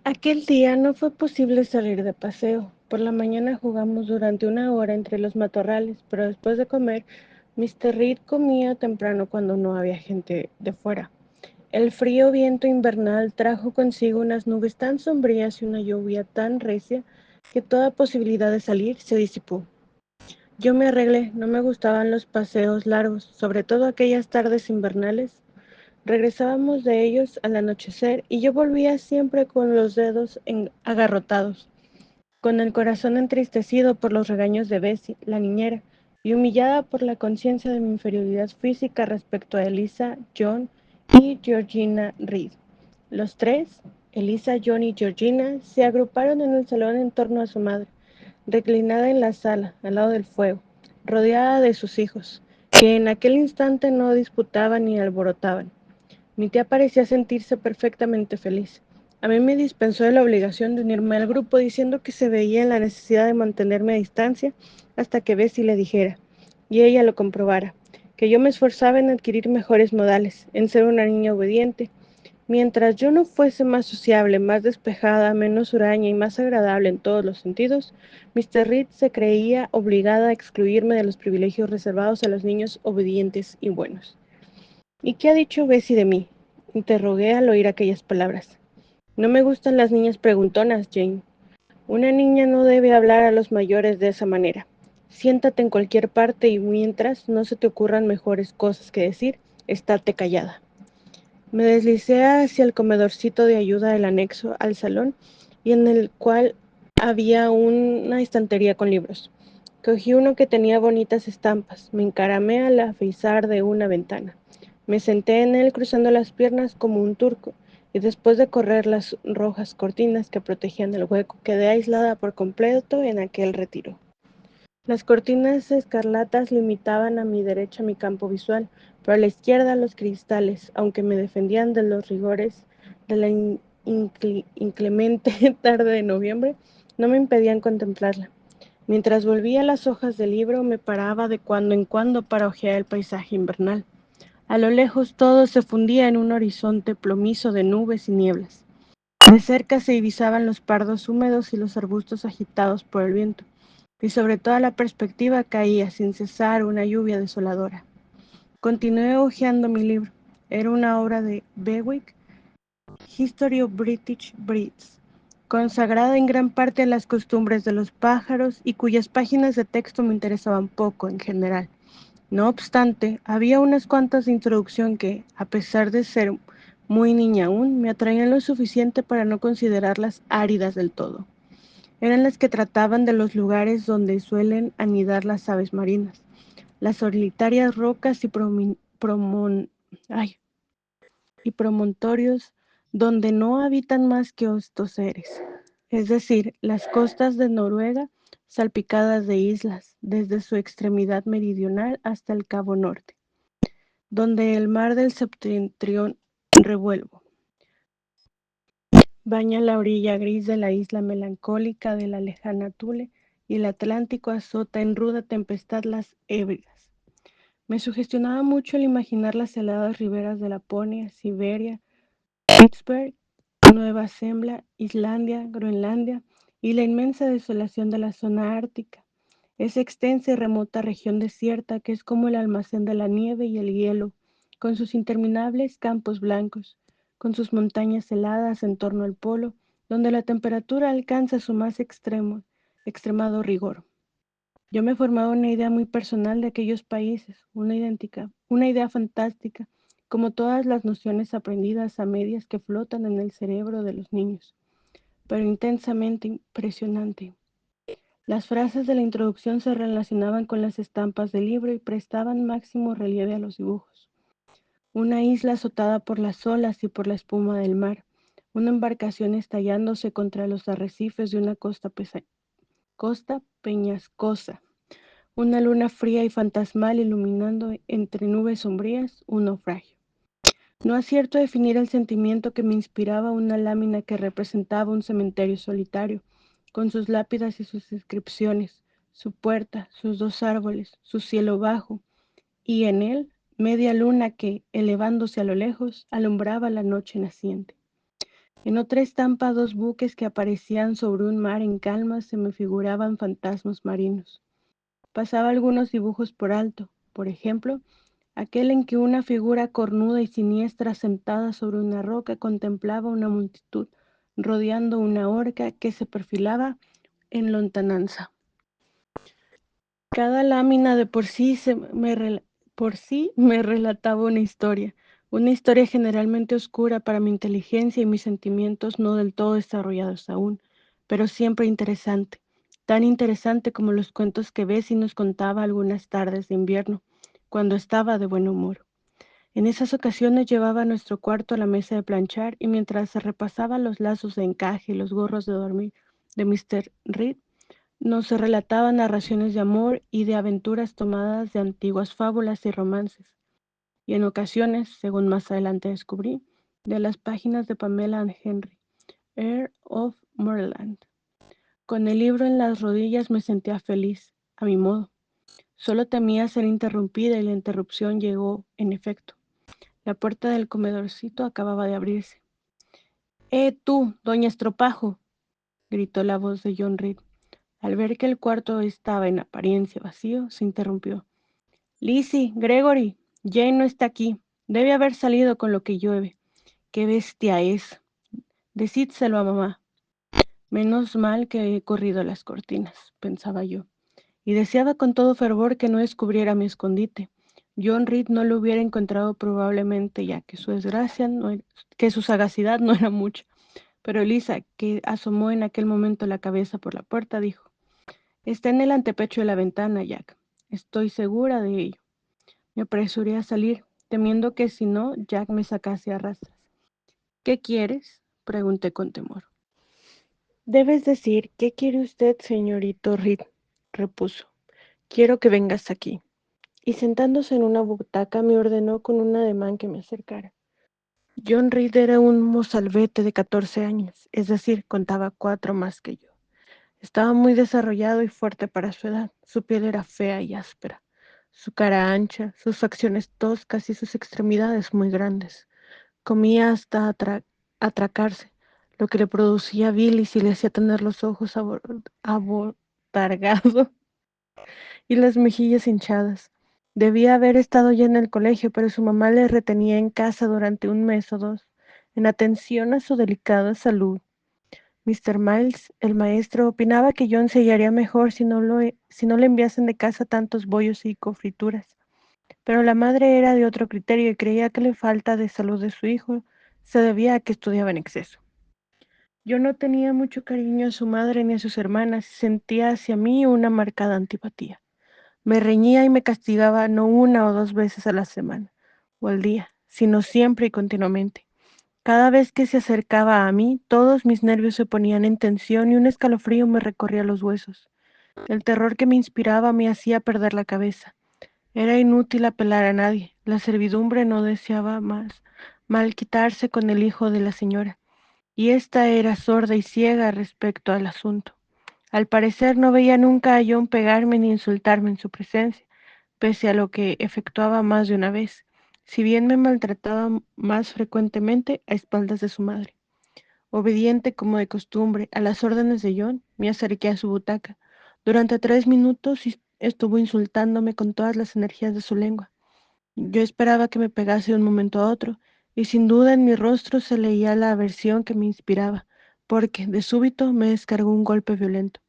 Aquel día no fue posible salir de paseo. Por la mañana jugamos durante una hora entre los matorrales, pero después de comer, Mr. Reed comía temprano cuando no había gente de fuera. El frío viento invernal trajo consigo unas nubes tan sombrías y una lluvia tan recia que toda posibilidad de salir se disipó. Yo me arreglé, no me gustaban los paseos largos, sobre todo aquellas tardes invernales. Regresábamos de ellos al anochecer y yo volvía siempre con los dedos agarrotados, con el corazón entristecido por los regaños de Bessie, la niñera, y humillada por la conciencia de mi inferioridad física respecto a Elisa, John y Georgina Reed. Los tres, Elisa, John y Georgina, se agruparon en el salón en torno a su madre, reclinada en la sala, al lado del fuego, rodeada de sus hijos, que en aquel instante no disputaban ni alborotaban. Mi tía parecía sentirse perfectamente feliz. A mí me dispensó de la obligación de unirme al grupo diciendo que se veía en la necesidad de mantenerme a distancia hasta que Bessie le dijera, y ella lo comprobara, que yo me esforzaba en adquirir mejores modales, en ser una niña obediente. Mientras yo no fuese más sociable, más despejada, menos huraña y más agradable en todos los sentidos, Mr. Reed se creía obligada a excluirme de los privilegios reservados a los niños obedientes y buenos. ¿Y qué ha dicho Bessie de mí? Interrogué al oír aquellas palabras. No me gustan las niñas preguntonas, Jane. Una niña no debe hablar a los mayores de esa manera. Siéntate en cualquier parte y mientras no se te ocurran mejores cosas que decir, estate callada. Me deslicé hacia el comedorcito de ayuda del anexo al salón y en el cual había una estantería con libros. Cogí uno que tenía bonitas estampas, me encaramé al afeizar de una ventana. Me senté en él cruzando las piernas como un turco y después de correr las rojas cortinas que protegían el hueco, quedé aislada por completo en aquel retiro. Las cortinas escarlatas limitaban a mi derecha mi campo visual, pero a la izquierda los cristales, aunque me defendían de los rigores de la inclemente tarde de noviembre, no me impedían contemplarla. Mientras volvía las hojas del libro, me paraba de cuando en cuando para hojear el paisaje invernal. A lo lejos todo se fundía en un horizonte plomizo de nubes y nieblas. De cerca se divisaban los pardos húmedos y los arbustos agitados por el viento, y sobre toda la perspectiva caía sin cesar una lluvia desoladora. Continué hojeando mi libro. Era una obra de Bewick, History of British Breeds, consagrada en gran parte a las costumbres de los pájaros y cuyas páginas de texto me interesaban poco en general. No obstante, había unas cuantas de introducción que, a pesar de ser muy niña aún, me atraían lo suficiente para no considerarlas áridas del todo. Eran las que trataban de los lugares donde suelen anidar las aves marinas, las solitarias rocas y promontorios donde no habitan más que estos seres, es decir, las costas de Noruega salpicadas de islas, desde su extremidad meridional hasta el Cabo Norte, donde el mar del septentrión revuelvo baña la orilla gris de la isla melancólica de la lejana Thule y el Atlántico azota en ruda tempestad las Hébridas. Me sugestionaba mucho el imaginar las heladas riberas de Laponia, Siberia, Pittsburgh, Nueva Zembla, Islandia, Groenlandia y la inmensa desolación de la zona ártica, esa extensa y remota región desierta que es como el almacén de la nieve y el hielo, con sus interminables campos blancos, con sus montañas heladas en torno al polo, donde la temperatura alcanza su más extremado rigor. Yo me formaba una idea muy personal de aquellos países, una idea fantástica, como todas las nociones aprendidas a medias que flotan en el cerebro de los niños, pero intensamente impresionante. Las frases de la introducción se relacionaban con las estampas del libro y prestaban máximo relieve a los dibujos. Una isla azotada por las olas y por la espuma del mar, una embarcación estallándose contra los arrecifes de una costa peñascosa, una luna fría y fantasmal iluminando entre nubes sombrías un naufragio. No acierto a definir el sentimiento que me inspiraba una lámina que representaba un cementerio solitario, con sus lápidas y sus inscripciones, su puerta, sus dos árboles, su cielo bajo, y en él media luna que, elevándose a lo lejos, alumbraba la noche naciente. En otra estampa, dos buques que aparecían sobre un mar en calma se me figuraban fantasmas marinos. Pasaba algunos dibujos por alto, por ejemplo, aquel en que una figura cornuda y siniestra sentada sobre una roca contemplaba una multitud rodeando una orca que se perfilaba en lontananza. Cada lámina de por sí me relataba una historia generalmente oscura para mi inteligencia y mis sentimientos no del todo desarrollados aún, pero siempre interesante, tan interesante como los cuentos que Bessie nos contaba algunas tardes de invierno, cuando estaba de buen humor. En esas ocasiones llevaba a nuestro cuarto a la mesa de planchar y mientras se repasaba los lazos de encaje y los gorros de dormir de Mr. Reed, nos relataban narraciones de amor y de aventuras tomadas de antiguas fábulas y romances, y en ocasiones, según más adelante descubrí, de las páginas de Pamela and Henry, Earl of Moreland. Con el libro en las rodillas me sentía feliz, a mi modo. Solo temía ser interrumpida y la interrupción llegó, en efecto. La puerta del comedorcito acababa de abrirse. Tú, doña Estropajo! Gritó la voz de John Reed. Al ver que el cuarto estaba en apariencia vacío, se interrumpió. Lizzie, Gregory, Jane no está aquí. Debe haber salido con lo que llueve. ¡Qué bestia es! Decídselo a mamá. Menos mal que he corrido las cortinas, pensaba yo, y deseaba con todo fervor que no descubriera mi escondite. John Reed no lo hubiera encontrado probablemente, ya que que su sagacidad no era mucha. Pero Elisa, que asomó en aquel momento la cabeza por la puerta, dijo: Está en el antepecho de la ventana, Jack. Estoy segura de ello. Me apresuré a salir, temiendo que si no, Jack me sacase a rastras. ¿Qué quieres? Pregunté con temor. Debes decir, ¿qué quiere usted, señorito Reed? Repuso. Quiero que vengas aquí. Y sentándose en una butaca me ordenó con un ademán que me acercara. John Reed era un mozalbete de 14 años, es decir, contaba 4 más que yo. Estaba muy desarrollado y fuerte para su edad. Su piel era fea y áspera, su cara ancha, sus facciones toscas y sus extremidades muy grandes. Comía hasta atracarse, lo que le producía bilis y le hacía tener los ojos abotargados y las mejillas hinchadas. Debía haber estado ya en el colegio, pero su mamá le retenía en casa durante 1 mes o 2, en atención a su delicada salud. Mr. Miles, el maestro, opinaba que John se hallaría mejor si no le enviasen de casa tantos bollos y confrituras. Pero la madre era de otro criterio y creía que la falta de salud de su hijo se debía a que estudiaba en exceso. Yo no tenía mucho cariño a su madre ni a sus hermanas y sentía hacia mí una marcada antipatía. Me reñía y me castigaba no 1 o 2 veces a la semana o al día, sino siempre y continuamente. Cada vez que se acercaba a mí, todos mis nervios se ponían en tensión y un escalofrío me recorría los huesos. El terror que me inspiraba me hacía perder la cabeza. Era inútil apelar a nadie. La servidumbre no deseaba más mal quitarse con el hijo de la señora, y ésta era sorda y ciega respecto al asunto. Al parecer no veía nunca a John pegarme ni insultarme en su presencia, pese a lo que efectuaba más de una vez, si bien me maltrataba más frecuentemente a espaldas de su madre. Obediente como de costumbre a las órdenes de John, me acerqué a su butaca. Durante 3 minutos estuvo insultándome con todas las energías de su lengua. Yo esperaba que me pegase de un momento a otro, y sin duda en mi rostro se leía la aversión que me inspiraba, porque de súbito me descargó un golpe violento.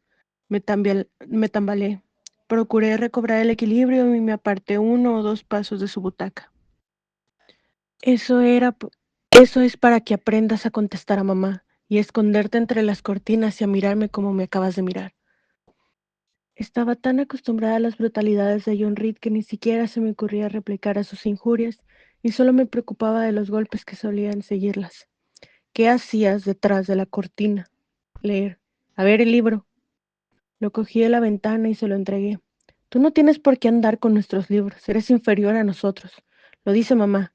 Me tambaleé. Procuré recobrar el equilibrio y me aparté 1 o 2 pasos de su butaca. Eso era, p- Eso es para que aprendas a contestar a mamá y esconderte entre las cortinas y a mirarme como me acabas de mirar. Estaba tan acostumbrada a las brutalidades de John Reed que ni siquiera se me ocurría replicar a sus injurias y solo me preocupaba de los golpes que solían seguirlas. ¿Qué hacías detrás de la cortina? Leer. A ver el libro. Lo cogí de la ventana y se lo entregué. Tú no tienes por qué andar con nuestros libros, eres inferior a nosotros. Lo dice mamá.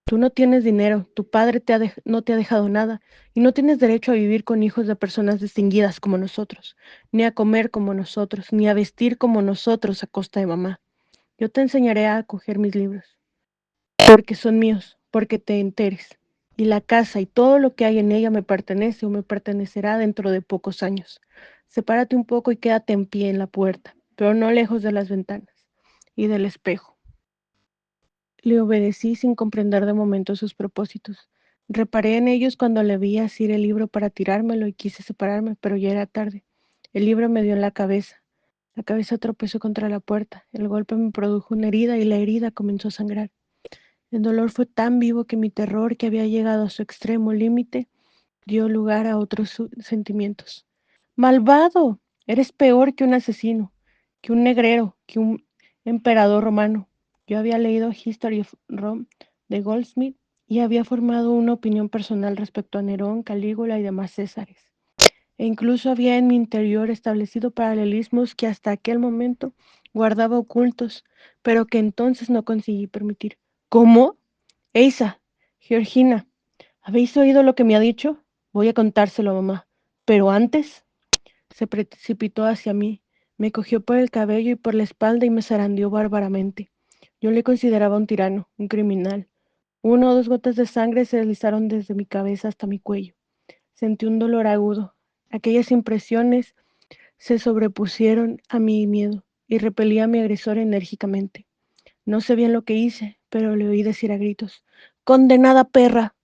Tú no tienes dinero, tu padre no te ha dejado nada, y no tienes derecho a vivir con hijos de personas distinguidas como nosotros, ni a comer como nosotros, ni a vestir como nosotros a costa de mamá. Yo te enseñaré a coger mis libros, porque son míos, porque te enteres. y la casa y todo lo que hay en ella me pertenece o me pertenecerá dentro de pocos años. Sepárate un poco y quédate en pie en la puerta, pero no lejos de las ventanas y del espejo. Le obedecí sin comprender de momento sus propósitos. Reparé en ellos cuando le vi asir el libro para tirármelo y quise separarme, pero ya era tarde. El libro me dio en la cabeza. La cabeza tropezó contra la puerta. El golpe me produjo una herida y la herida comenzó a sangrar. El dolor fue tan vivo que mi terror, que había llegado a su extremo límite, dio lugar a otros sentimientos. ¡Malvado! Eres peor que un asesino, que un negrero, que un emperador romano. Yo había leído History of Rome de Goldsmith y había formado una opinión personal respecto a Nerón, Calígula y demás Césares. E incluso había en mi interior establecido paralelismos que hasta aquel momento guardaba ocultos, pero que entonces no conseguí permitir. ¿Cómo? Eisa, Georgina, ¿habéis oído lo que me ha dicho? Voy a contárselo a mamá. Pero antes se precipitó hacia mí, me cogió por el cabello y por la espalda y me zarandeó bárbaramente. Yo le consideraba un tirano, un criminal. Una o dos gotas de sangre se deslizaron desde mi cabeza hasta mi cuello. Sentí un dolor agudo. Aquellas impresiones se sobrepusieron a mi miedo y repelí a mi agresor enérgicamente. No sé bien lo que hice, pero le oí decir a gritos: ¡Condenada perra!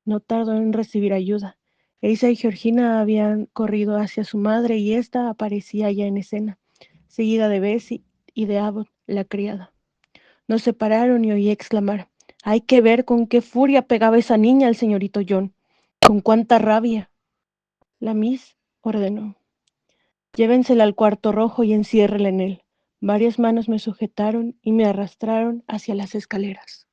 No tardó en recibir ayuda. Eisa y Georgina habían corrido hacia su madre y ésta aparecía ya en escena, seguida de Bessie y de Abbott, la criada. Nos separaron y oí exclamar: hay que ver con qué furia pegaba esa niña al señorito John. Con cuánta rabia. La Miss ordenó: llévensela al cuarto rojo y enciérrela en él. Varias manos me sujetaron y me arrastraron hacia las escaleras.